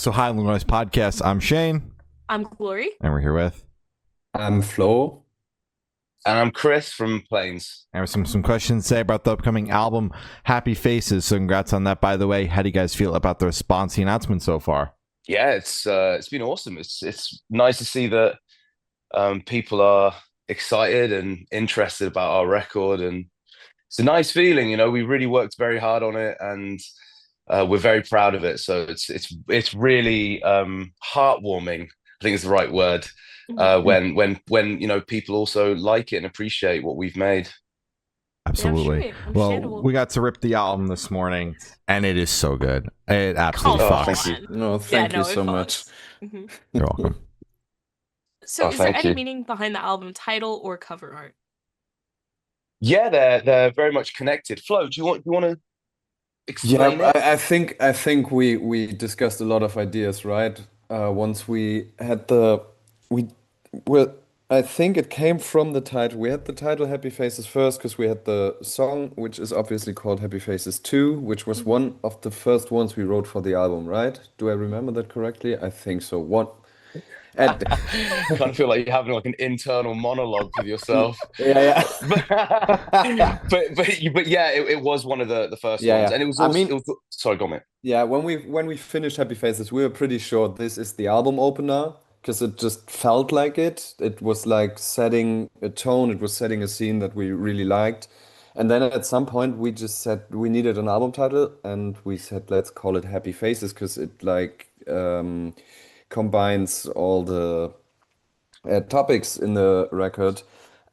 So, hi, Illinois Podcast. I'm Shane. I'm Glory. And we're here with. I'm Flo. And I'm Chris from PLAIINS. And with some questions to say about the upcoming album, Happy Faces. So, congrats on that, by the way. How do you guys feel about the response, the announcement so far? Yeah, it's been awesome. It's nice to see that people are excited and interested about our record, and it's a nice feeling. We really worked very hard on it, and we're very proud of it. So it's really heartwarming, I think is the right word. When people also like it and appreciate what we've made. Absolutely. Well, we got to rip the album this morning, and it is so good. It absolutely fucks. Thank you. No, thank you so much. Mm-hmm. You're welcome. So, is there any you. meaning behind the album title or cover art? Yeah, they're very much connected. Flo, do you want to explain it? I think we discussed a lot of ideas, right? Once we had I think it came from the title. We had the title Happy Faces first because we had the song, which is obviously called Happy Faces 2, which was one of the first ones we wrote for the album, right? Do I remember that correctly? I think so. I kind of feel like you're having like an internal monologue with yourself. Yeah. but yeah, it was one of the first ones, and it was also, sorry, go on, mate. Yeah, when we finished Happy Faces, we were pretty sure this is the album opener because it just felt like it. It was like setting a tone, it was setting a scene that we really liked. And then at some point we just said we needed an album title and we said let's call it Happy Faces because it combines all the topics in the record.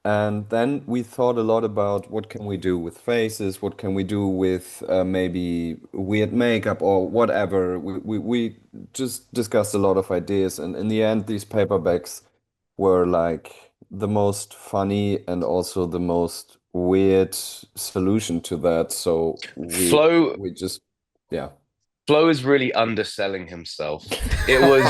And then we thought a lot about what can we do with faces, what can we do with maybe weird makeup or whatever. We just discussed a lot of ideas, and in the end, these paperbacks were like the most funny and also the most weird solution to that. So Flo we just yeah. Flo is really underselling himself. It was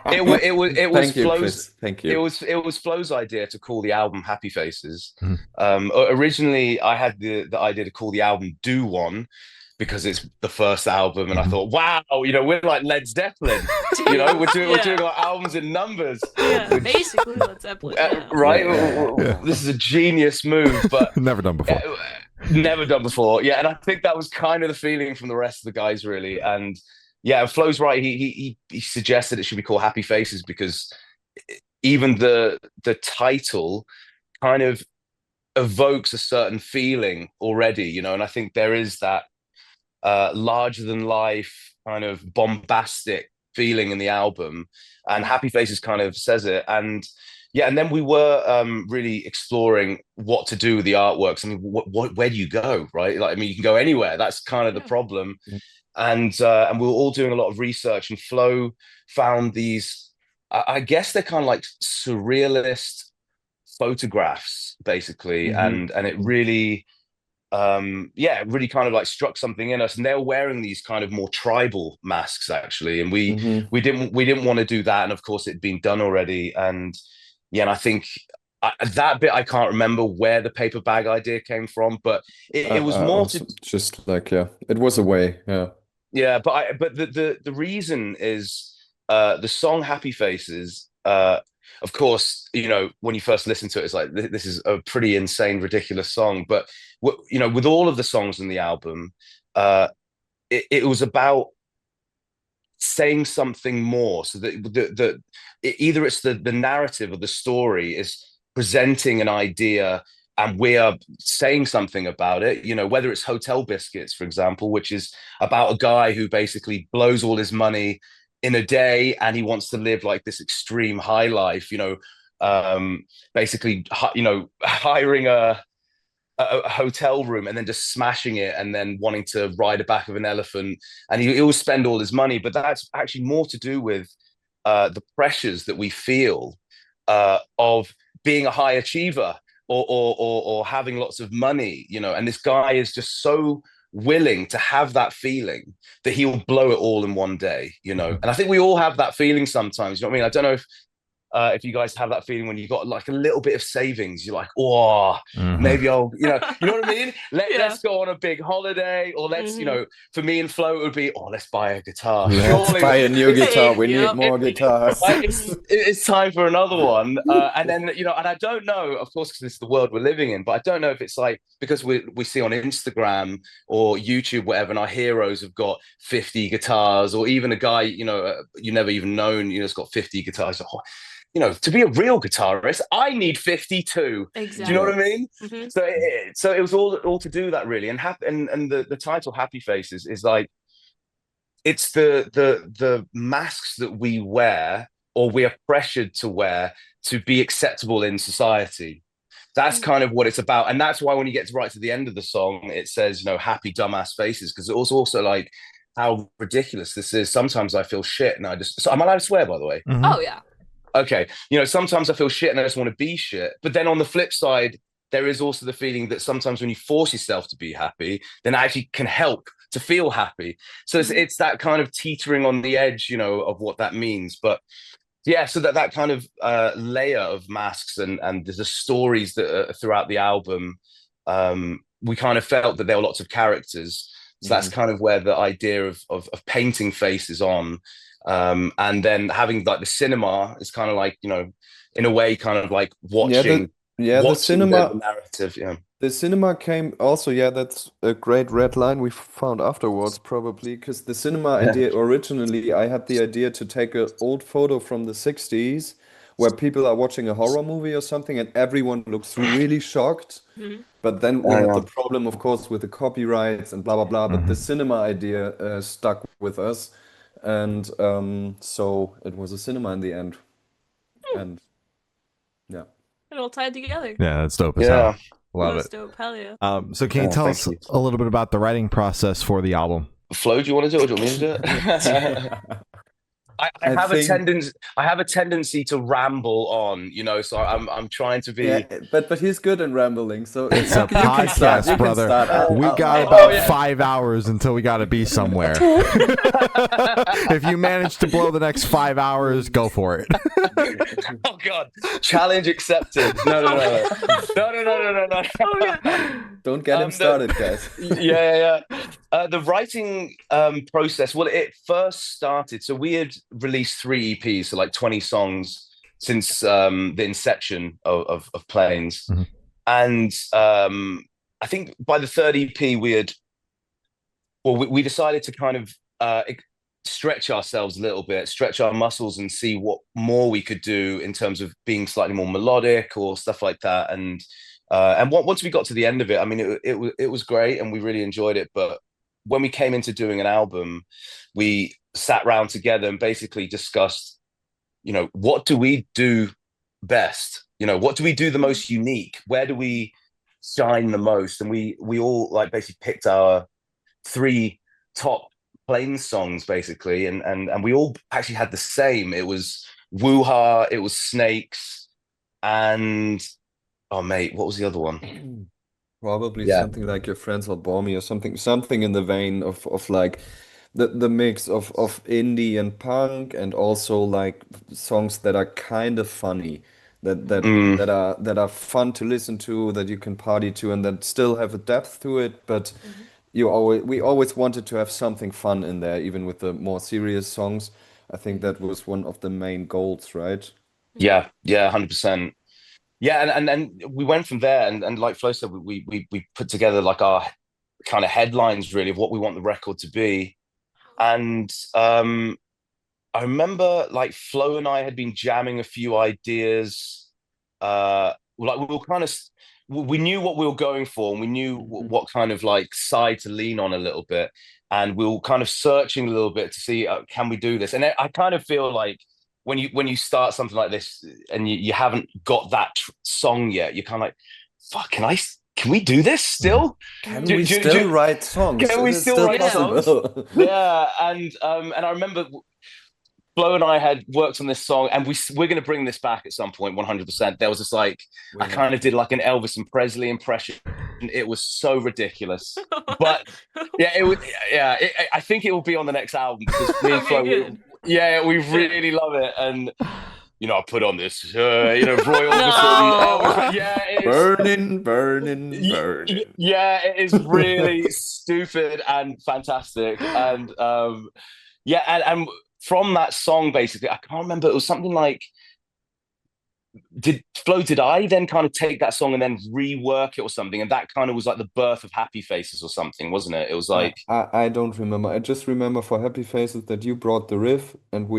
Thank you, Flo's Chris. Thank you. it was Flo's idea to call the album Happy Faces. Mhm. Originally I had the idea to call the album Do One because it's the first album, and I thought, wow, we're like Led Zeppelin. We're doing our albums in numbers. Yeah, basically Led Zeppelin. Right? Yeah. This is a genius move, but Never done before. never done before. Yeah, and I think that was kind of the feeling from the rest of the guys, really. And yeah, Flo's right. He suggested it should be called Happy Faces because even the title kind of evokes a certain feeling already, and I think there is that larger than life kind of bombastic feeling in the album, and Happy Faces kind of says it. And yeah, and then we were really exploring what to do with the artworks. I mean, where do you go, right? Like, I mean, you can go anywhere. That's kind of the problem. And we were all doing a lot of research, and Flo found these. I guess they're kind of like surrealist photographs, basically, and it really, really kind of like struck something in us. And they were wearing these kind of more tribal masks, actually, and we didn't want to do that. And of course, it'd been done already, and yeah, and I think that bit I can't remember where the paper bag idea came from, but it was more to just like it was a way, yeah. Yeah, but the reason is the song Happy Faces. Of course, when you first listen to it, it's like this is a pretty insane, ridiculous song. But with all of the songs in the album, it was about saying something more, so that either it's the narrative or the story is presenting an idea and we are saying something about it, whether it's Hotel Biscuits, for example, which is about a guy who basically blows all his money in a day and he wants to live like this extreme high life, basically hiring a hotel room and then just smashing it and then wanting to ride the back of an elephant, and he will spend all his money. But that's actually more to do with the pressures that we feel of being a high achiever or having lots of money, and this guy is just so willing to have that feeling that he'll blow it all in one day, and I think we all have that feeling sometimes, you know what I mean? I don't know if if you guys have that feeling when you got like a little bit of savings, you're like, oh, maybe I'll, you know what I mean? Let's go on a big holiday, or let's, you know, for me and Flo, it would be, oh, let's buy a guitar. Let's buy a new guitar. We need more guitars. It's time for another one. And then, you know, and I don't know, of course, because it's the world we're living in, but I don't know if it's like, because we see on Instagram or YouTube, whatever, and our heroes have got 50 guitars, or even a guy, you know, you never even known, you know, has got 50 guitars. Oh, you know, to be a real guitarist, I need 52. Exactly. Do you know what I mean? So it was all to do that, really. And the title Happy Faces is like, it's the masks that we wear, or we are pressured to wear, to be acceptable in society. That's kind of what it's about. And that's why when you get right to the end of the song, it says, you know, happy dumbass faces, because it was also like how ridiculous this is. Sometimes I feel shit and so am I allowed to swear, by the way? Oh yeah. Okay, you know, sometimes I feel shit and I just want to be shit. But then on the flip side, there is also the feeling that sometimes when you force yourself to be happy, then it actually can help to feel happy. So it's that kind of teetering on the edge, you know, of what that means. But yeah, so that kind of layer of masks and the stories that are throughout the album, we kind of felt that there were lots of characters. So that's kind of where the idea of painting faces on. And then having like the cinema is kind of like, you know, in a way, kind of like watching the cinema the narrative. Yeah, the cinema came also. Yeah, that's a great red line we found afterwards, probably, because the cinema idea originally, I had the idea to take an old photo from the 60s where people are watching a horror movie or something and everyone looks really shocked. But then we had the problem, of course, with the copyrights and blah blah blah. But the cinema idea stuck with us. And so it was a cinema in the end. And yeah. It all tied together. Yeah, that's dope as hell. Love it. Dope. Hell yeah. So can you tell us a little bit about the writing process for the album? Flo, do you want to do it, or do you want me to do it? I have a tendency to ramble on, you know, so I'm trying to be. Yeah, but he's good in rambling, so it's a podcast, brother. We got about 5 hours until we got to be somewhere. If you manage to blow the next 5 hours, go for it. Oh God, challenge accepted. No. Don't get him started, guys. Yeah. The writing process, well, it first started, so we had released 3 EPs, so like 20 songs since the inception of PLAIINS. And I think by the 3rd EP we decided to kind of stretch ourselves a little bit, stretch our muscles, and see what more we could do in terms of being slightly more melodic or stuff like that. And once we got to the end of it, I mean, it was great and we really enjoyed it. But when we came into doing an album, we sat around together and basically discussed, you know, what do we do best? You know, what do we do the most unique? Where do we shine the most? And we all like basically picked our 3 top PLAIINS songs basically, and we all actually had the same. It was Woo-Ha, it was Snakes, and oh mate, what was the other one? Probably something like Your Friends Will Bore Me, or something in the vein of like the mix of indie and punk, and also like songs that are kind of funny, that are fun to listen to, that you can party to, and that still have a depth to it. But we always wanted to have something fun in there, even with the more serious songs. I think that was one of the main goals, right? Yeah, 100%. Yeah, and we went from there, and like Flo said, we put together like our kind of headlines really of what we want the record to be. And I remember like Flo and I had been jamming a few ideas. Like we knew what we were going for, and we knew what kind of like side to lean on a little bit, and we were kind of searching a little bit to see can we do this. And I kind of feel like when you start something like this and you haven't got that song yet, you're kind of like, fuck, can we do this still? Can we still write songs? Can we still write songs? Yeah, and I remember Flo and I had worked on this song, and we're going to bring this back at some point, 100%. There was this like, I kind of did like an Elvis and Presley impression. It was so ridiculous, but I think it will be on the next album because me and Flo, we really love it, and I put on this, Roy No. yeah, it is. Burning. Yeah, it is really stupid and fantastic. And yeah, and from that song, basically, I can't remember. It was something like, did I then kind of take that song and then rework it or something? And that kind of was like the birth of Happy Faces or something, wasn't it? It was like, I don't remember. I just remember for Happy Faces that you brought the riff and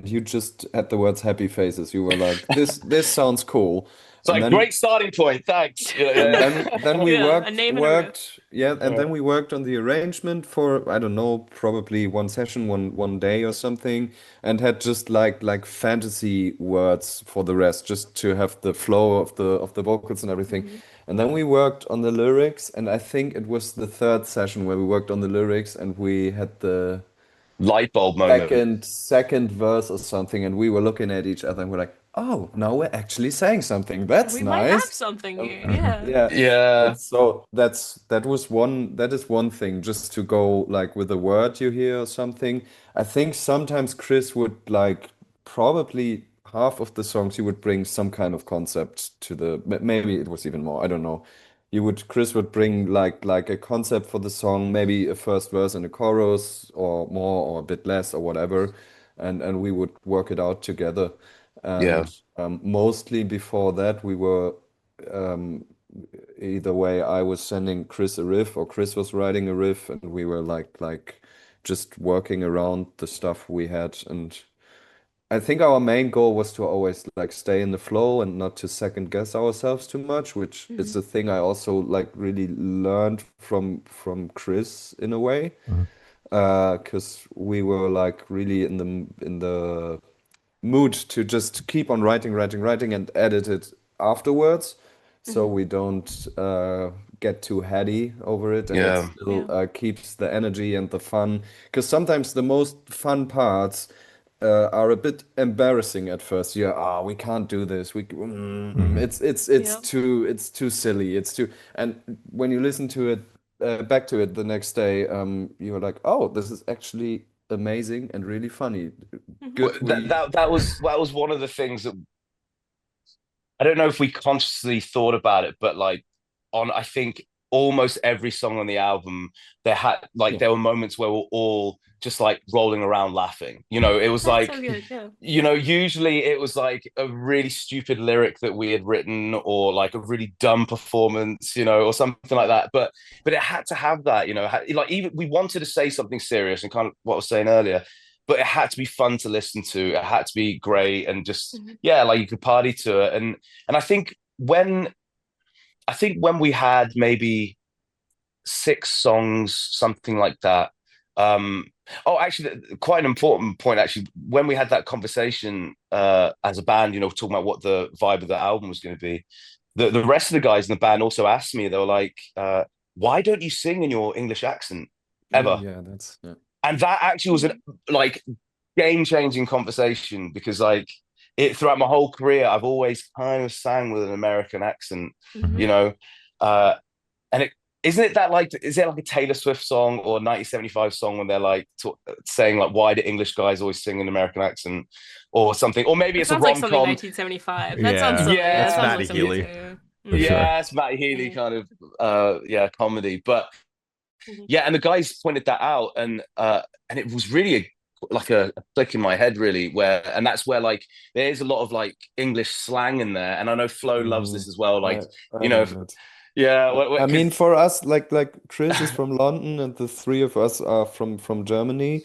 you just had the words Happy Faces. You were like, this sounds cool. it's like, great starting point, thanks. And then we Yeah, a name and a riff. then we worked on the arrangement for, I don't know, probably one session, one day or something, and had just like fantasy words for the rest, just to have the flow of the vocals and everything. And then we worked on the lyrics, and I think it was the third session where we worked on the lyrics, and we had the Light bulb moment. second verse or something, and we were looking at each other and we're like, oh, now we're actually saying something. That's We might have nice. something here. Yeah. Yeah. Yeah. So that is one thing, just to go like with a word you hear or something. I think sometimes Chris would like, probably half of the songs he would bring some kind of concept to maybe it was even more, I don't know. Chris would bring like a concept for the song, maybe a first verse and a chorus, or more or a bit less or whatever, and we would work it out together. Yeah. And mostly before that, we were um, either way, I was sending Chris a riff or Chris was writing a riff, and we were like just working around the stuff we had. And I think our main goal was to always like stay in the flow and not to second guess ourselves too much, which is a thing I also like really learned from Chris in a way, because we were like really in the mood to just keep on writing and edit it afterwards, so we don't get too heady over it, and it Yeah. still keeps the energy and the fun. Because sometimes the most fun parts are a bit embarrassing at first. Yeah, we can't do this. It's Yeah. too silly. And when you listen to it back to it the next day, you're like, oh, this is actually amazing and really funny. Good. That was one of the things that I don't know if we consciously thought about it, but like I think almost every song on the album, there were moments where we're all just like rolling around laughing. It was That's like, so good. Yeah. usually it was like a really stupid lyric that we had written, or like a really dumb performance, or something like that. But it had to have that, like, even we wanted to say something serious and kind of what I was saying earlier, but it had to be fun to listen to. It had to be great, and just like you could party to it. And I think when we had maybe 6 songs, something like that. Actually, quite an important point. Actually, when we had that conversation as a band, talking about what the vibe of the album was going to be, the rest of the guys in the band also asked me. They were like, "Why don't you sing in your English accent ever?" Yeah, And that actually was an like game-changing conversation, because like throughout my whole career, I've always kind of sang with an American accent, and isn't it that like, is it like a Taylor Swift song or 1975 song when they're like saying like, why do English guys always sing in an American accent or something? Or maybe it's a sounds like something rom-com. 1975. That sounds something. Yeah, that sounds Matty like something Healy. too. Yeah, it's Matty Healy kind of comedy. But yeah, and the guys pointed that out, and it was really like a click in my head, really, and that's where like there's a lot of like English slang in there, and I know Flo loves this as well, like I love it. yeah. I mean, for us, like Chris is from London, and the three of us are from Germany,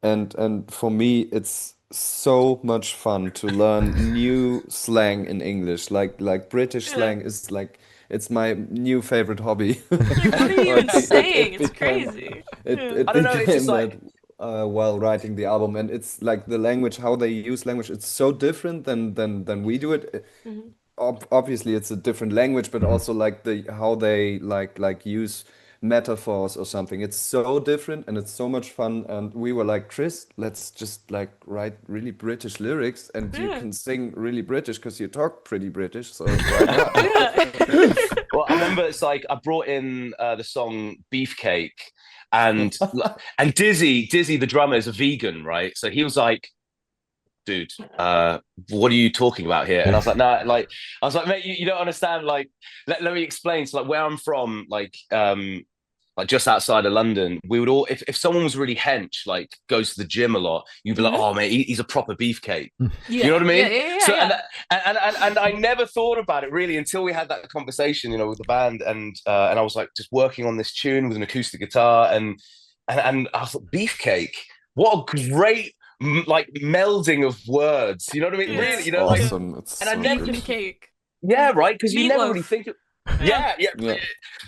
and for me, it's so much fun to learn new slang in English. Like British slang is like, it's my new favorite hobby. Like, what are you even saying? It's became- crazy. It I don't know, it's became just like- that while writing the album, and it's like the language, how they use language, it's so different than we do it. Obviously, it's a different language, but also like how they like use metaphors or something. It's so different, and it's so much fun. And we were like, Chris, let's just like write really British lyrics, and you can sing really British because you talk pretty British. So why not? Well, I remember it's like I brought in the song Beefcake, and Dizzy the drummer is a vegan, right? So he was like, dude, what are you talking about here? And I was like, no, like, I was like, mate, you don't understand. Like, let me explain. So, like, where I'm from, like just outside of London, we would all, if someone was really hench, like goes to the gym a lot, you'd be like, oh mate, he's a proper beefcake. You know what I mean? So and I never thought about it really until we had that conversation, you know, with the band, and I was like just working on this tune with an acoustic guitar, and I thought, beefcake, what a great like melding of words. You know what I mean? Yeah. Really, you know, Awesome. like, It's and I so never, good. cake. yeah, right, because you never Meatloaf. really think of, Yeah. yeah.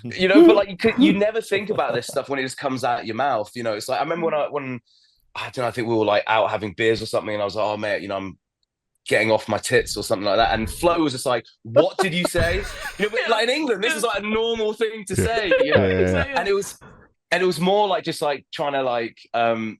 You know, but like you never think about this stuff when it just comes out of your mouth. You know, it's like I remember when I don't know, I think we were like out having beers or something, and I was like, oh mate, you know, I'm getting off my tits or something like that, and Flo was just like, what did you say? You know, but like in England, this is like a normal thing to say, you know. And it was more like just like trying to like or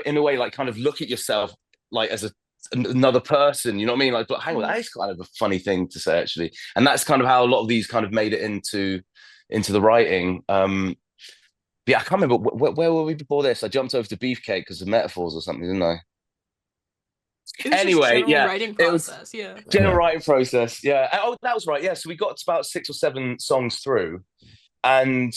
in a way like kind of look at yourself like as another person, you know what I mean? Like, but hang on, that is kind of a funny thing to say actually, and that's kind of how a lot of these kind of made it into the writing. Yeah, I can't remember where were we before this. I jumped over to beefcake because of metaphors or something, didn't I? Anyway, yeah, writing process, general writing process, yeah. Oh, that was right, yeah. So we got to about 6 or 7 songs through, and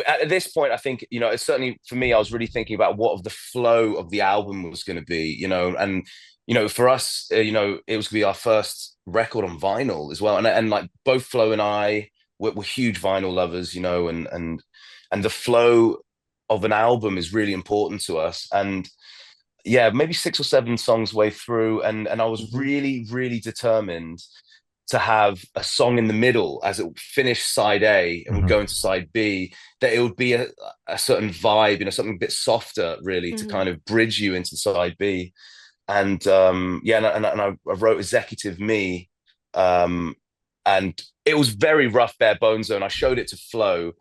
at this point, I think, you know, it's certainly for me, I was really thinking about what of the flow of the album was going to be, you know, and you know, for us, you know, it was going to be our first record on vinyl as well, and like both Flo and I were huge vinyl lovers, you know, and the flow of an album is really important to us, and yeah, maybe 6 or 7 songs way through, and I was really, really determined to have a song in the middle as it would finish side A and would go into side B, that it would be a certain vibe, you know, something a bit softer, really, to kind of bridge you into side B. And yeah, and I wrote Executive Me, and it was very rough, bare bones. And I showed it to Flo,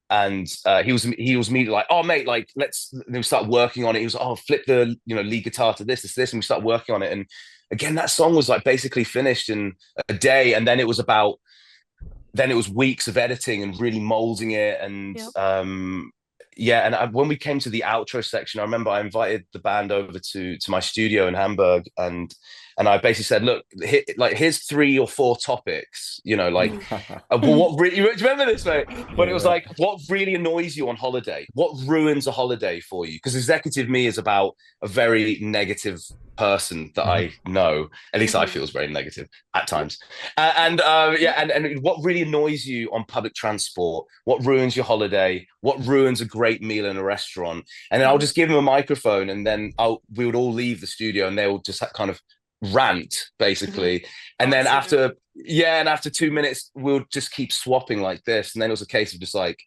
and he was immediately like, oh mate, like let's start working on it. He was, oh, flip the, you know, lead guitar to this, and we started working on it. And again, that song was like basically finished in a day, and then it was weeks of editing and really molding it. And yeah, and when we came to the outro section, I remember I invited the band over to my studio in Hamburg, and I basically said, look, here's 3 or 4 topics, you know, like what really, you remember this, mate? But it was like, what really annoys you on holiday? What ruins a holiday for you? Because Executive Me is about a very negative person that I know, at least I feel is very negative at times. And what really annoys you on public transport? What ruins your holiday? What ruins a great meal in a restaurant? And then I'll just give them a microphone, and then we would all leave the studio, and they will just kind of rant basically. And then after 2 minutes, we'll just keep swapping like this. And then it was a case of just like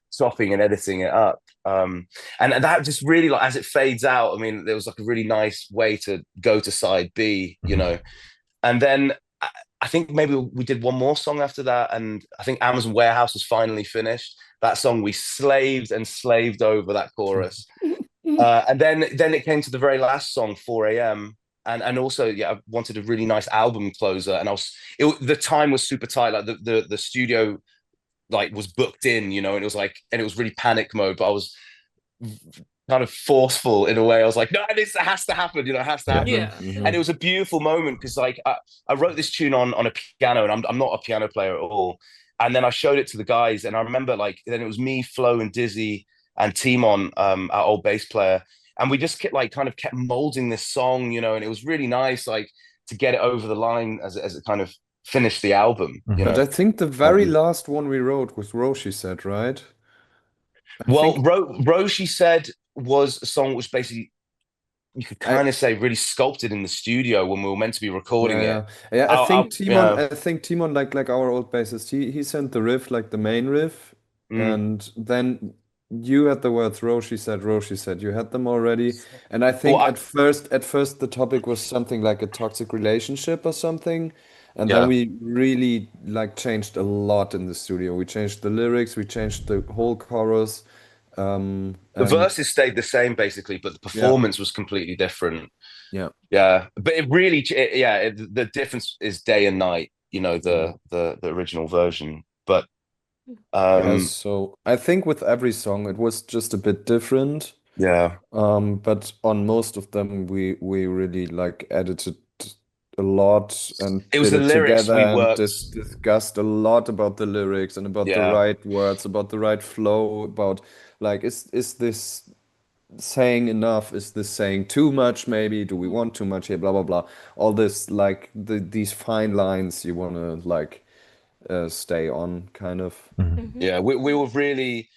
swapping and editing it up. And that just really, like, as it fades out, I mean, there was like a really nice way to go to side B, you know. And then I think maybe we did one more song after that, and I think Amazon Warehouse was finally finished. That song, we slaved over that chorus. And then it came to the very last song, 4 a.m. And also, yeah, I wanted a really nice album closer, and the time was super tight. Like the studio like was booked in, you know, and it was really panic mode, but I was kind of forceful in a way. I was like, no, it has to happen, you know, it has to happen. And it was a beautiful moment because like I wrote this tune on a piano, and I'm not a piano player at all. And then I showed it to the guys, and I remember like then it was me, Flo, and Dizzy, and Timon, our old bass player. And we just kept molding this song, you know, and it was really nice, like, to get it over the line as it kind of finished the album. You know? But I think the very last one we wrote was Roshi Said, right? Roshi Said was a song which basically, you could kind of say, really sculpted in the studio when we were meant to be recording it. Yeah, I think Timon, like our old bassist, he sent the riff, like the main riff, and then you had the words Roshi said. You had them already, and I think at first the topic was something like a toxic relationship or something, and then we really like changed a lot in the studio. We changed the lyrics, we changed the whole chorus. The verses stayed the same basically, but the performance was completely different. Yeah, but it really, the difference is day and night. You know, the original version, but. So I think with every song it was just a bit different. Yeah. But on most of them, we really like edited a lot and It was did the it lyrics together we and worked. discussed a lot about the lyrics and about the Yeah. right words, about the right flow, about like is this saying enough? Is this saying too much? Maybe do we want too much here? Blah blah blah. All this like these fine lines you want to like stay on, kind of. Yeah. We were really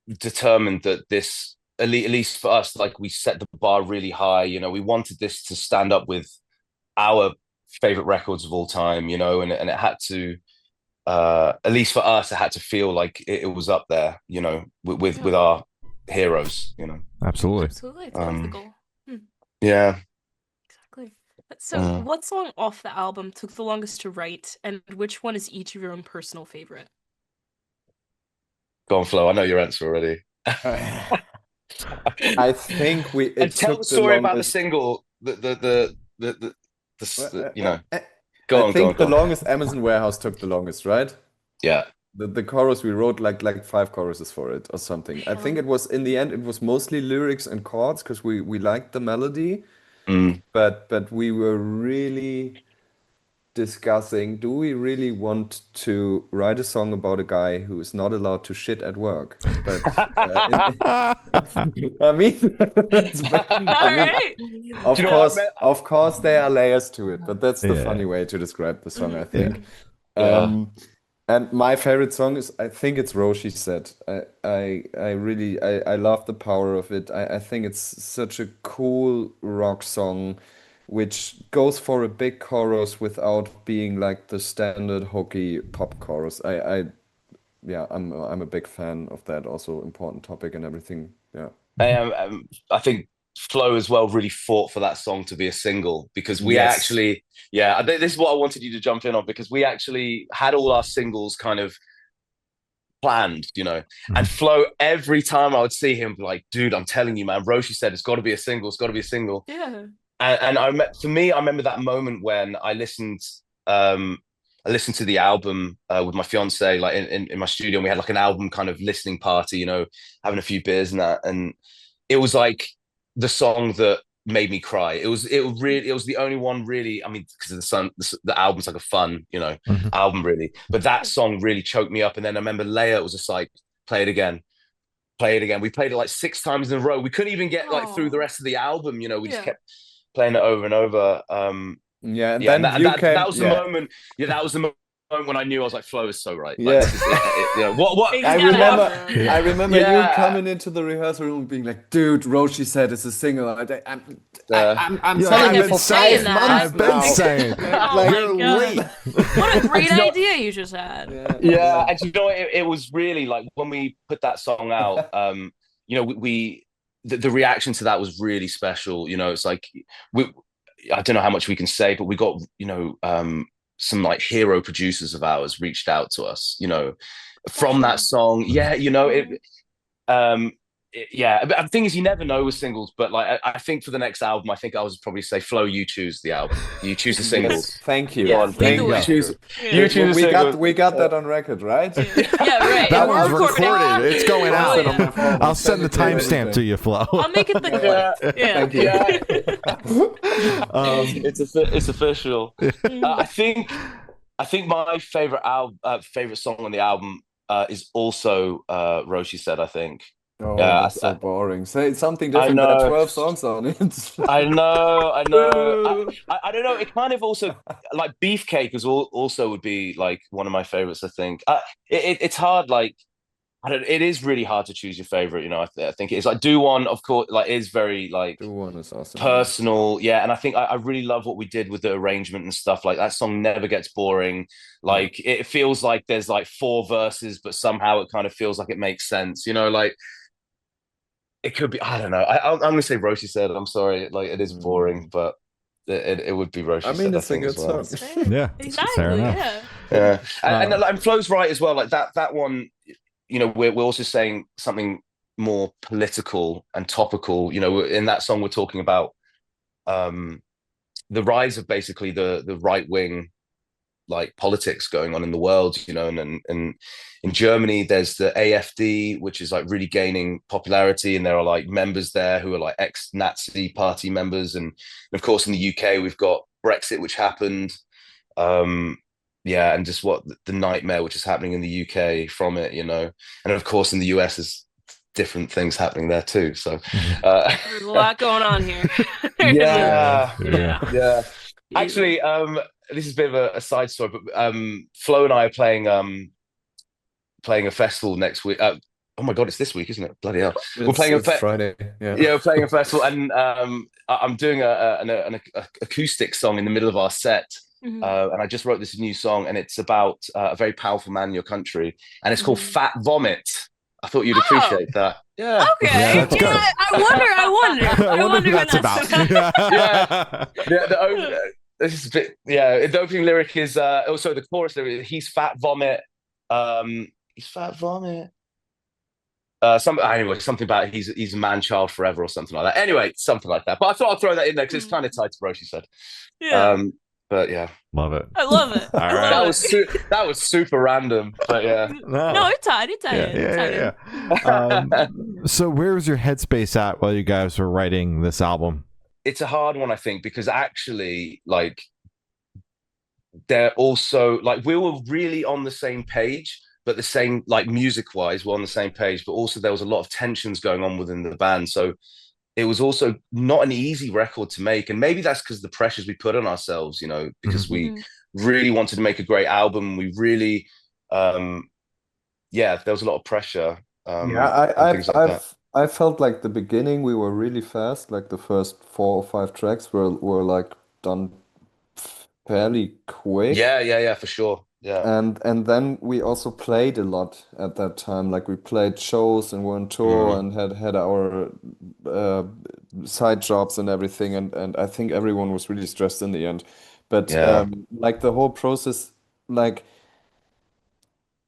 determined that this, at least for us, like we set the bar really high. You know, we wanted this to stand up with our favorite records of all time. You know, and it had to, at least for us, it had to feel like it was up there. You know, with our heroes. You know, Absolutely. It's always the goal. Yeah. Exactly. So, what song off the album took the longest to write, and which one is each of your own personal favorite? Go on, Flo. I know your answer already. I think And tell the took the story about the longest. single. You know. I Go on. think the longest Amazon Warehouse took the longest, right? Yeah. The chorus we wrote like 5 choruses for it or something. I think it was in the end it was mostly lyrics and chords because we liked the melody, but we were really discussing, do we really want to write a song about a guy who is not allowed to shit at work? But I mean, of course there are layers to it, but that's the funny way to describe the song, I think. And my favorite song is, I think it's Roshi Said. I really love the power of it. I think it's such a cool rock song, which goes for a big chorus without being like the standard hokey pop chorus. I'm a big fan of that. Also important topic and everything. Yeah. I think Flo as well really fought for that song to be a single, because we actually, this is what I wanted you to jump in on, because we actually had all our singles kind of planned, you know. And Flo, every time I would see him, like, dude, I'm telling you, man, Roshi Said it's got to be a single. It's got to be a single. Yeah. And for me, I remember that moment when I listened to the album with my fiance, like in my studio, and we had like an album kind of listening party, you know, having a few beers and that, and it was like the song that made me cry. It was the only one really. I mean, because the album's like a fun, you know, album really, but that song really choked me up. And then I remember Leia was just like, play it again. We played it like 6 times in a row. We couldn't even get like through the rest of the album, you know. We just kept playing it over and over. That was the moment. Yeah, that was the moment when I knew. I was like, Flo is so right. Like, what? I remember you coming into the rehearsal room being like, dude, Roshi Said it's a single. I'm telling you for 5 months. I've been saying. You're late. What a great idea you just had. And you know, it was really like when we put that song out. You know, the reaction to that was really special. You know, it's like I don't know how much we can say, but we got, you know, some like hero producers of ours reached out to us, you know, from that song. Yeah, you know, the thing is, you never know with singles, but like I think for the next album, I think I was probably say, Flo, you choose the album, you choose the singles. Thank you. Thank you. You choose we got that on record, right? Right. That was recorded. It's going out. I'll send the timestamp to you, Flo. I'll make it the clip. Thank you. It's official. I think my favorite song on the album is also Roshi Said, I think. Oh, that's so boring. Say something different. There are 12 songs on it. I know. I don't know. It kind of also, like, Beefcake also would be like one of my favorites, I think. It's hard, like, it is really hard to choose your favorite, you know. I think it's like Do One, of course, like, is very like Do One is awesome. Personal, and I think I really love what we did with the arrangement and stuff. Like, that song never gets boring. Like, it feels like there's like 4 verses, but somehow it kind of feels like it makes sense, you know. Like, it could be, I don't know. I'm gonna say Roshi Said. I'm sorry, like, it is boring, but it would be Roshi Said. I mean, it's a good song. Yeah, exactly. Fair enough. And Flo's right as well. Like that one, you know, we're also saying something more political and topical. You know, in that song, we're talking about the rise of basically the right wing like politics going on in the world, you know, and in Germany there's the AfD, which is like really gaining popularity, and there are like members there who are like ex-Nazi party members, and of course in the UK we've got Brexit, which happened. Yeah, and just what the nightmare which is happening in the UK from it, you know, and of course in the US there's different things happening there too. So there's a lot going on here. Yeah. Actually, this is a bit of a side story, but Flo and I are playing a festival next week. Oh my God, it's this week, isn't it? Bloody hell! We're playing Friday. Yeah, we're playing a festival, and I'm doing an acoustic song in the middle of our set. And I just wrote this new song, and it's about a very powerful man in your country, and it's called Fat Vomit. I thought you'd appreciate that. Yeah. Okay. Yeah, that's good. I wonder who that's about. This is a bit. Yeah. The opening lyric is also the chorus lyric. He's fat vomit. He's fat vomit. Anyway, something about he's a man child forever or something like that. Anyway, something like that. But I thought I'd throw that in there because it's kind of tied to what she said. Yeah. But yeah, love it. I love it. All right. That was super random, but yeah. No, it's tied. Yeah. So where was your headspace at while you guys were writing this album? It's a hard one, I think, because actually, like, they're also like we were really on the same page, but the same, like, music-wise, we're on the same page, but also there was a lot of tensions going on within the band. So it was also not an easy record to make, and maybe that's because the pressures we put on ourselves, you know, because we really wanted to make a great album. We really, there was a lot of pressure. I felt like the beginning we were really fast, like the first 4 or 5 tracks were like done fairly quick. Yeah, for sure. Yeah. And then we also played a lot at that time. Like we played shows and were on tour and had our side jobs and everything. And I think everyone was really stressed in the end. But like the whole process, like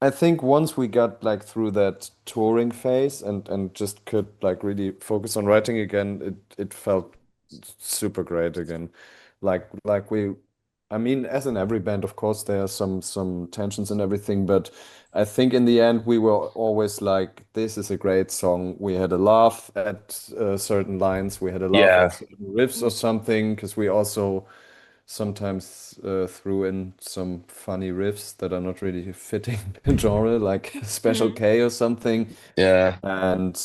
I think once we got like through that touring phase and just could like really focus on writing again, it felt super great again. Like I mean, as in every band, of course, there are some tensions and everything, but I think in the end we were always like, this is a great song. We had a laugh at certain lines, we had a laugh at certain riffs or something, because we also sometimes threw in some funny riffs that are not really fitting the genre, like Special K or something. Yeah. And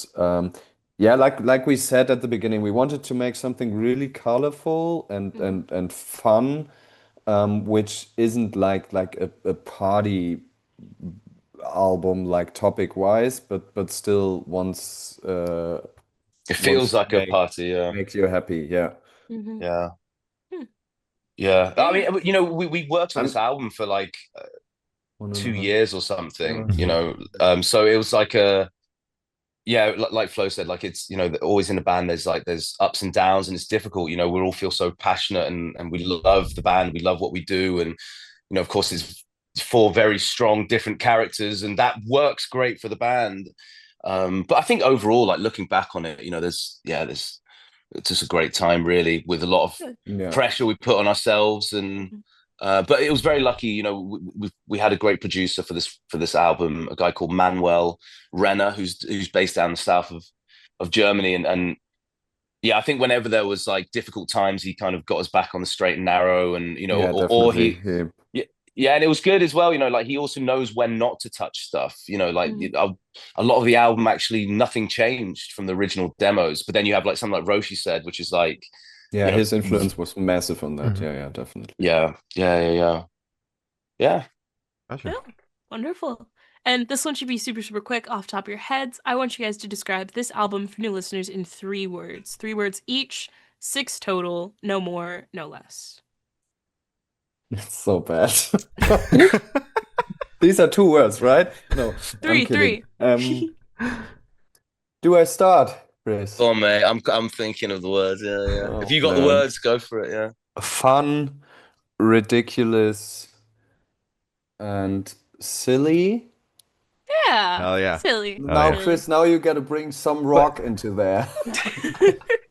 like we said at the beginning, we wanted to make something really colorful and fun. Which isn't like a party album, like topic wise, but still wants it feels like a party, makes you happy, yeah. Yeah. I mean, you know, we worked on this album for like 2 years or something, you know, so it was like like Flo said, like it's, you know, always in a band there's ups and downs, and it's difficult, you know, we all feel so passionate and we love the band, we love what we do, and you know, of course it's 4 very strong different characters, and that works great for the band. But I think overall, like looking back on it, you know, there's it's just a great time really, with a lot of pressure we put on ourselves, and but it was very lucky, you know, we had a great producer for this album, a guy called Manuel Renner, who's based down the south of Germany, and I think whenever there was like difficult times, he kind of got us back on the straight and narrow, and you know, and it was good as well, you know, like he also knows when not to touch stuff, you know, like a lot of the album actually nothing changed from the original demos, but then you have like something like Roshi said, which is like his influence was massive on that. Yeah, definitely. Yeah. Gotcha. Wonderful. And this one should be super, super quick off the top of your heads. I want you guys to describe this album for new listeners in 3 words. 3 words each, 6 total, no more, no less. It's so bad. These are 2 words, right? No, 3. Do I start, Chris? Oh mate, I'm thinking of the words. Yeah. If you got the words, go for it. Yeah. Fun, ridiculous, and silly. Yeah. Hell yeah. Silly. Now, Chris, now you got to bring some rock into there.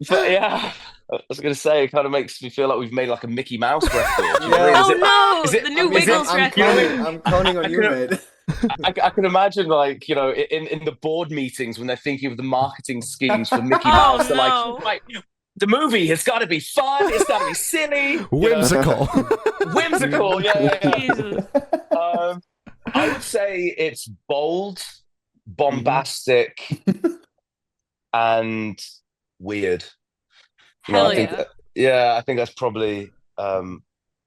But yeah. I was going to say, it kind of makes me feel like we've made like a Mickey Mouse record. You know what I mean? Yeah. Oh no, is it- the new I mean, Wiggles I'm record. counting on you, mate. I can imagine, like, in the board meetings when they're thinking of the marketing schemes for Mickey Oh Mouse, they're no. like, right, the movie has got to be fun, it's got to be silly, Whimsical. whimsical. Yeah. Jesus. I would say it's bold, Mm-hmm. bombastic, and weird. Hell I think, yeah. I think that's probably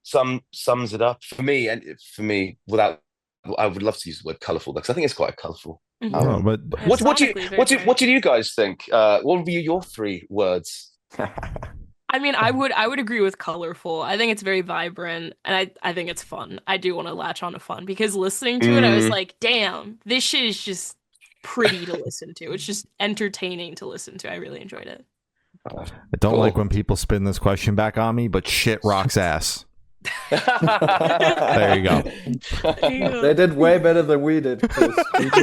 sums it up for me. And for me, without, I would love to use the word colourful because I think it's quite a colourful Mhm. No, album. but Yeah, What do sonically very bright. what do you guys think? What would be your 3 words? I mean, I would agree with colorful. I think it's very vibrant, and I think it's fun. I do want to latch on to fun because listening to it, I was Mm. like, damn, this shit is just pretty to listen to. It's just entertaining to listen to. I really enjoyed it. I don't Cool. like when people spin this question back on me, but shit rocks ass. There you go. They did way better than we did, Chris.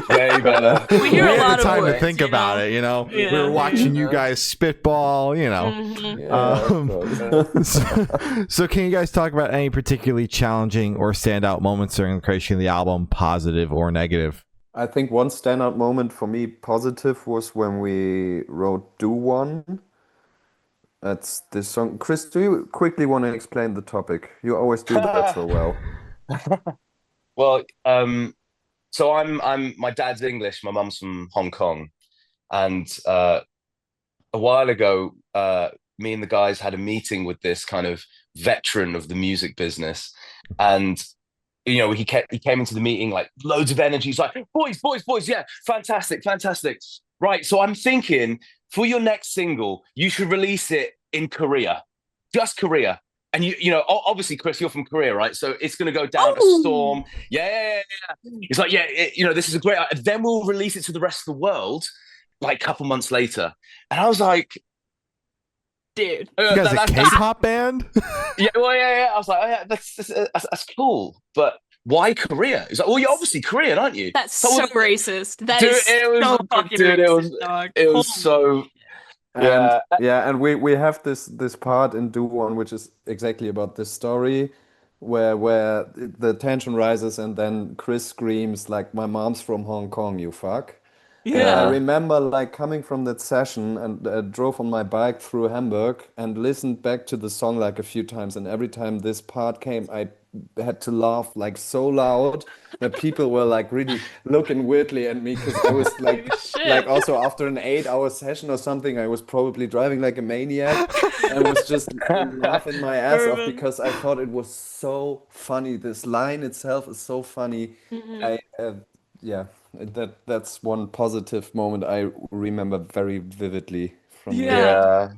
Way better. We hear We a had lot the of time to words, think you about know? it, We Yeah. were watching you guys spitball, Mhm. Yeah, of course. So can you guys talk about any particularly challenging or standout moments during the creation of the album, positive or negative? I think one standout moment for me, positive, was when we wrote Do One. That's this song. Chris, do you quickly want to explain the topic? You always do that so well. Well, so I'm my dad's English, my mum's from Hong Kong, and a while ago, me and the guys had a meeting with this kind of veteran of the music business, and he came into the meeting like loads of energy. He's like, boys, yeah, fantastic. Right, so I'm thinking for your next single, you should release it in Korea, just Korea. And obviously, Chris, you're from Korea, right? So it's going to go down a storm. Yeah. It's like, this is a great. Then we'll release it to the rest of the world, like a couple months later. And I was like, Dude. You guys a K-pop band? Yeah. I was like, oh, yeah, that's cool, but why Korea? He's like, well, you're obviously Korean, aren't you? That's so racist. That Dude, is it was- so fucking dude, it racist, was- dog. It was Holy so. And and we have this part in Do One which is exactly about this story where the tension rises and then Chris screams like, "My mom's from Hong Kong, you fuck." And I Yeah. remember like coming from that session and drove on my bike through Hamburg and listened back to the song like a few times. And every time this part came, I had to laugh like so loud that people were like really looking weirdly at me because I was like, Shit. also after an 8-hour session or something, I was probably driving like a maniac and was just laughing my ass off Urban. because I thought it was so funny. This line itself is so funny. Mhm. Yeah, that's one positive moment I remember very vividly from Yeah.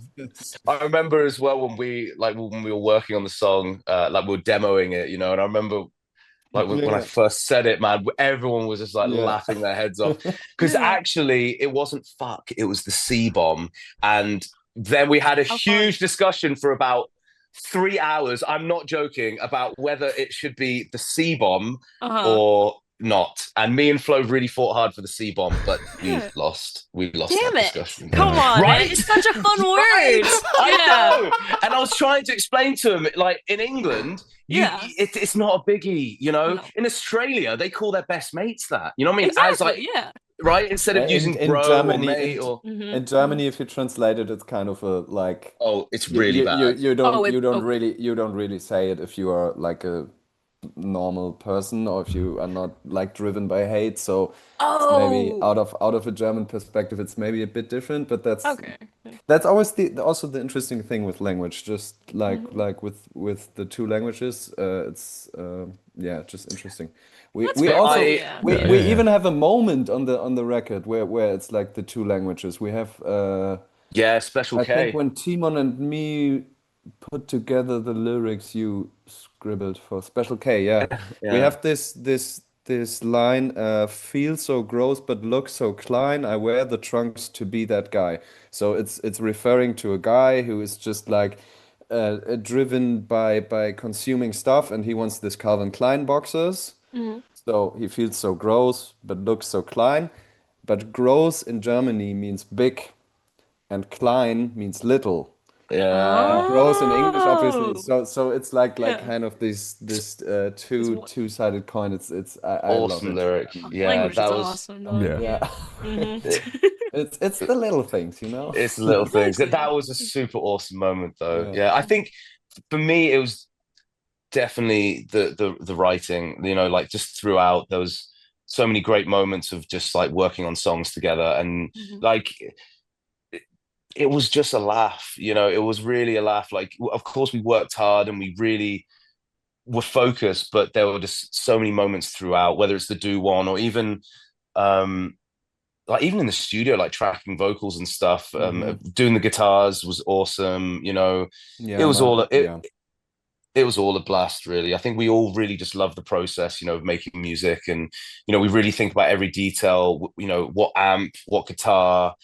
I remember as well when we were working on the song, like we were demoing it, and I remember like when I Yeah. first said it, man, everyone was just like Yeah. laughing their heads off because Yeah. actually it wasn't fuck, it was the C bomb, and then we had a How huge discussion for about 3 hours. I'm not joking about whether it should be the C bomb Uh-huh. or not. And me and Flo really fought hard for the C bomb, but we Yeah. lost. We lost Damn that it. discussion. Come on, man. Right? It's such a fun word. Right? I Yeah. know. And I was trying to explain to him, like in England, Yeah. it's not a biggie, No. In Australia, they call their best mates that. You know what I mean? As like, Exactly. Yeah. right? Instead of using In bro Germany, or mate or Mhm. in Germany, if you translate it, it's kind of a like it's really bad. you don't Oh, you don't okay. really say it if you are like a normal person or if you are not like driven by hate. So it's maybe Oh. out of a German perspective, it's maybe a bit different, but Okay. that's always also the interesting thing with language. Just like Mhm. with the two languages, it's just interesting. That's We fair. also Yeah. we even have a moment on the record where it's like the two languages. We have Yeah, Special I K. think when Timon and me put together the lyrics you scribbled for Special K, yeah. We Yeah. have this line, feel so gross but look so clean. I wear the trunks to be that guy. So it's referring to a guy who is just like driven by consuming stuff, and he wants this Calvin Klein boxers. Mhm. So he feels so gross but looks so klein. But gross in Germany means big, and klein means little. Yeah. Prose in English, obviously. Oh. So it's like Yeah. kind of this It's two-sided coin. I love Awesome it. lyric. Yeah, language is that was awesome. No, Yeah. Yeah. Mhm. it, It's the little things, you know? it's the little things. That Exactly. was a super awesome moment though. Yeah. Yeah, I think for me it was definitely the writing, like just throughout there was so many great moments of just like working on songs together and Mhm. like it was just a laugh, it was really a laugh. Like of course we worked hard and we really were focused, but there were just so many moments throughout, whether it's the do one or even um like even in the studio, like tracking vocals and stuff, doing the guitars was awesome. It Yeah, was all it, yeah. it was all a blast, really. I think we all really just love the process, of making music, and we really think about every detail. What amp, what guitar,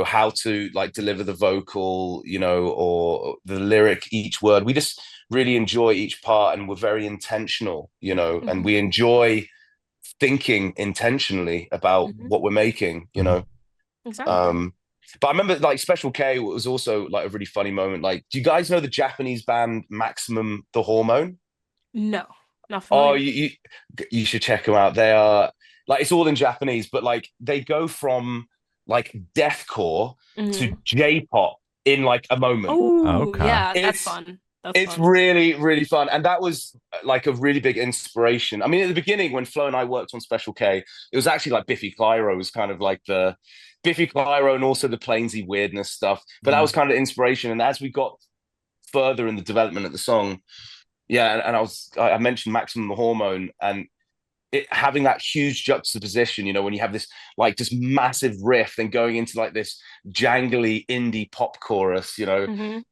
how to like deliver the vocal, or the lyric, each word. We just really enjoy each part, and we're very intentional, and we enjoy thinking intentionally about Mhm. what we're making. Exactly. But I remember like Special K was also like a really funny moment. Like, do you guys know the Japanese band Maximum the Hormone? No, not Oh, familiar. you should check them out. They are like it's all in Japanese, but like they go from like deathcore to Mhm. J-pop in like a moment. Oh, Okay. yeah, that's It's fun. That's it's fun. really, really fun. And that was like a really big inspiration. I mean, at the beginning, when Flo and I worked on Special K, it was actually like Biffy Clyro was kind of like the Biffy Clyro and also the Plainsy weirdness stuff. But that was kind of inspiration. And as we got further in the development of the song, yeah, and I mentioned Maximum the Hormone and it having that huge juxtaposition, when you have this like just massive riff, then going into like this jangly indie pop chorus, Mhm.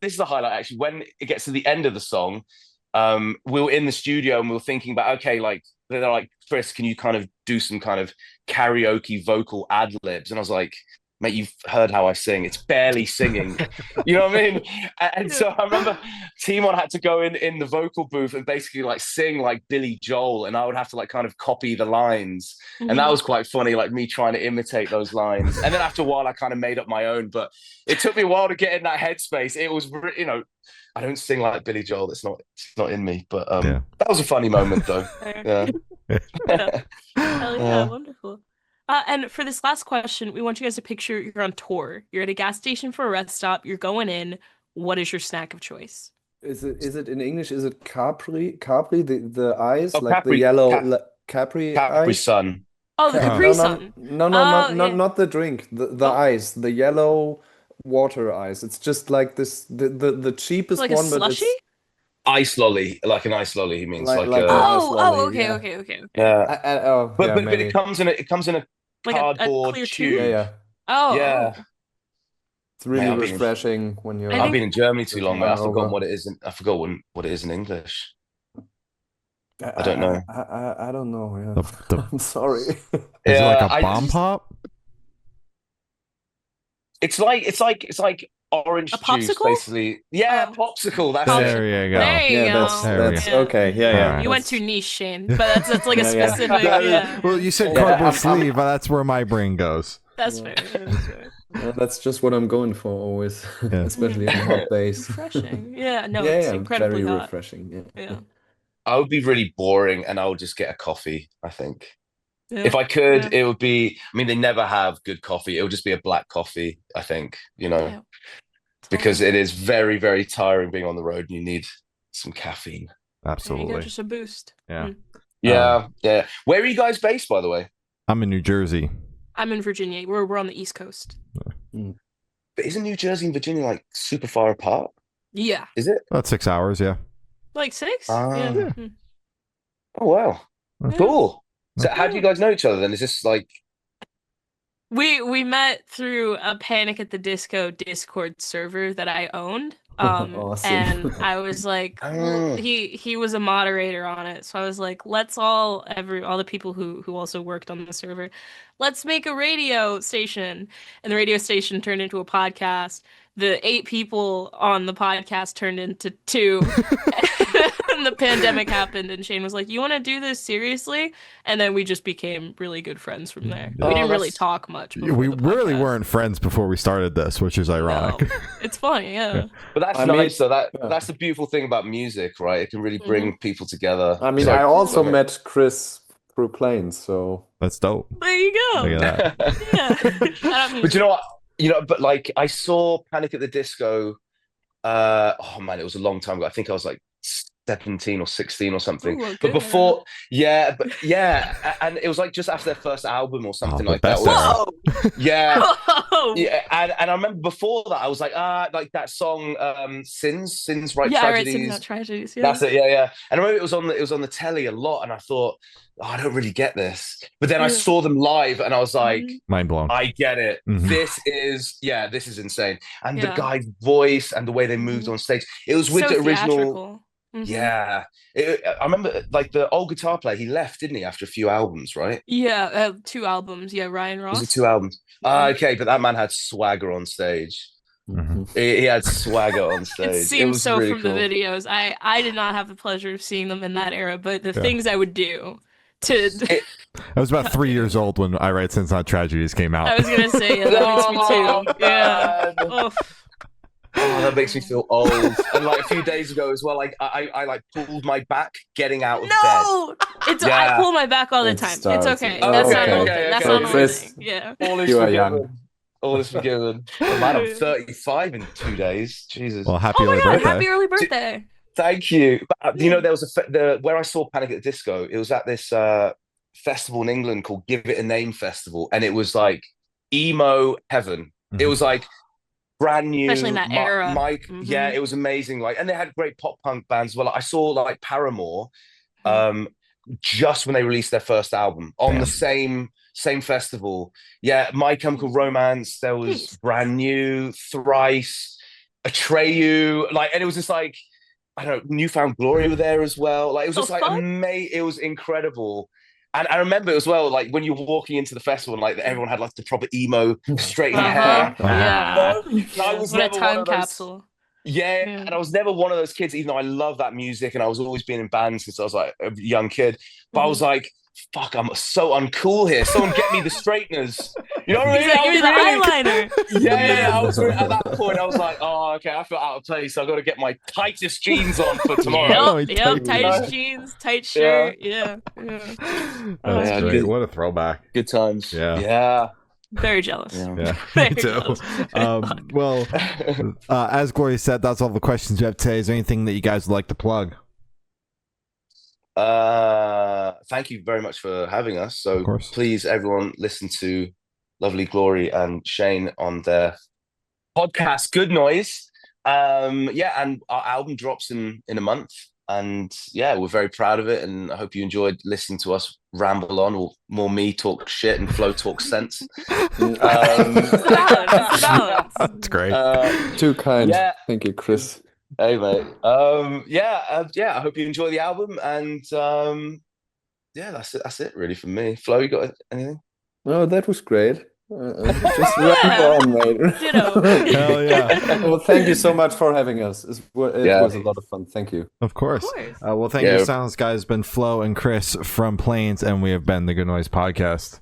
This is the highlight actually. When it gets to the end of the song, we were in the studio and we were thinking about okay, like they're like, Chris, can you kind of do some kind of karaoke vocal ad libs? And I was like, mate, you've heard how I sing. It's barely singing. You know what I mean? And so I remember Timon had to go in the vocal booth and basically like sing like Billy Joel, and I would have to like kind of copy the lines. And that Mhm. was quite funny, like me trying to imitate those lines. And then after a while, I kind of made up my own, but it took me a while to get in that headspace. It was, I don't sing like Billy Joel. It's not in me, but Yeah. that was a funny moment though. Fair. Yeah. Yeah. Hell yeah, Uh, wonderful. And for this last question, we want you guys to picture you're on tour. You're at a gas station for a rest stop. You're going in. What is your snack of choice? Is it in English? Is it Capri? Capri, the eyes, oh, like the yellow Capri Capri eyes? Sun. Oh, the No, Capri no, Sun. no, no, Oh, not not yeah. not the drink. The Oh, ice, the yellow water ice. It's just like this, the cheapest like a one, but slushy? it's Ice lolly, like an ice lolly. He means like like like an a ice Oh, lolly. okay, Yeah. okay, okay, okay. yeah. Oh, But yeah, but it maybe. comes in a Like a cardboard clear Yeah, tube? tube. yeah. Oh, Yeah, oh. It's mate. really refreshing when I you're I've think been in Germany too just long, mate. hungover. I forgot what it is in English. I I don't know. I don't know. The, Yeah, the I'm sorry. Is it like a I bomb pop? it's like a orange juice, popsicle? basically. Yeah, Oh, popsicle. That's it. There you go. there you Yeah, go. There we that's go. Yeah. okay. Yeah, All yeah. right. You went too niche, Shane, but that's like a Yeah, yeah. specific. Yeah, Well, yeah. you said Yeah, cardboard I'm sleeve, but that's where my brain goes. That's fair. That's fair. That's just what I'm going for always, Yeah. especially in hot days. Refreshing. Yeah, no, Yeah, it's yeah, incredibly very hot. refreshing. Yeah. Yeah. I would be really boring, and I would just get a coffee. I think Yeah. if I could, Yeah. it would be. I mean, they never have good coffee. It would just be a black coffee. I think Yeah. because Totally. it is very, very tiring being on the road. And you need some caffeine. There you go, Absolutely. just a boost. Yeah. Yeah, yeah. Where are you guys based, by the way? I'm in New Jersey. I'm in Virginia. We're on the East Coast. But isn't New Jersey and Virginia like super far apart? Yeah. Is it? About 6 hours, yeah. Like 6? Ah. Yeah. Yeah. Mhm. Oh wow, Yeah. cool. So how do Yeah. you guys know each other then? Is this like We met through a Panic at the Disco Discord server that I owned. Awesome. And I was like, well, Ah. he was a moderator on it, so I was like, let's all the people who also worked on the server, let's make a radio station. And the radio station turned into a podcast. The 8 people on the podcast turned into 2. then the pandemic happened, and Shane was like, "You want to do this seriously?" And then we just became really good friends from there. We didn't really talk much. We really weren't friends before we started this, which is ironic. No. It's funny, yeah. But that's nice. So that's the beautiful thing about music, right? It can really bring people together. I mean, I also met Chris through PLAIINS, so that's dope. There you go. Look at that. Yeah. But you know what? But like I saw Panic at the Disco. Oh man, it was a long time ago. I think I was like 17 or 16 or something. Ooh, but before, and it was like just after their first album or something like that. Whoa! Yeah, yeah. And I remember before that, I was like, like that song, Sins, Right Tragedies. Sins, Not Tragedies. Yeah. That's it. Yeah. And I remember it was on the telly a lot, and I thought, I don't really get this. But then I saw them live, and I was like, mind blown. I get it. This is insane. And the guy's voice and the way they moved on stage. It was with the original. Yeah, I remember like the old guitar player. He left, didn't he, after a few albums, right? Yeah, 2 albums. Yeah, Ryan Ross. Was it 2 albums? Okay, but that man had swagger on stage. He had swagger on stage. It seems so really from the videos. I did not have the pleasure of seeing them in that era, but the things I would do to. I was about 3 years old when I Write Sins Not Tragedies came out. I was gonna say that makes me too. Yeah. Oh, that makes me feel old. And like a few days ago as well, like I like pulled my back getting out of bed. I pull my back all the time. It's okay. That's not an old thing. That's not an old thing. Yeah. All is forgiven. All is forgiven. Oh, man, I'm 35 in 2 days. Jesus. Well, happy early birthday. Happy early birthday. Thank you. But, you know, there was where I saw Panic at the Disco. It was at this festival in England called Give It a Name Festival, and it was like emo heaven. It was like brand new, especially in that era. Yeah, it was amazing. Like, and they had great pop punk bands as well. I saw like Paramore, just when they released their first album on the same festival. Yeah, My Chemical Romance. There was brand new, Thrice, Atreyu, like, and it was just like, I don't know, Newfound Glory were there as well. Like, it was just like amazing. It was incredible. And I remember as well, like when you were walking into the festival, and like everyone had like the proper emo straightened hair. Yeah, I was what a time capsule. Yeah, and I was never one of those kids, even though I love that music, and I was always being in bands since I was like a young kid. But I was like, fuck, I'm so uncool here. Someone get me the straighteners. You know what I mean? Give me the eyeliner. Yeah. I was at that point. I was like, oh, okay, I feel out of place. I got to get my tightest jeans on for tomorrow. Yep, tightest jeans, tight shirt. Yeah. That's great. What a throwback. Good times. Yeah. Very jealous. Yeah. Me too. Well, as Gloria said, that's all the questions you have today. Is there anything that you guys would like to plug? Thank you very much for having us. So please, everyone, listen to lovely Glory and Shane on their podcast, Good Noise. And our album drops in a month. And yeah, we're very proud of it. And I hope you enjoyed listening to us ramble on, or more me talk shit and Flo talk sense. That's great. Too kind. Thank you, Chris. Hey, mate. I hope you enjoy the album. And that's it really from me. Flo, you got anything? No, that was great. Just ramble on, mate. Hell yeah. Well, thank you so much for having us. It was a lot of fun. Thank you. Of course. Well, thank you, Silence Guys. It's been Flo and Chris from PLAIINS, and we have been the Good Noise Podcast.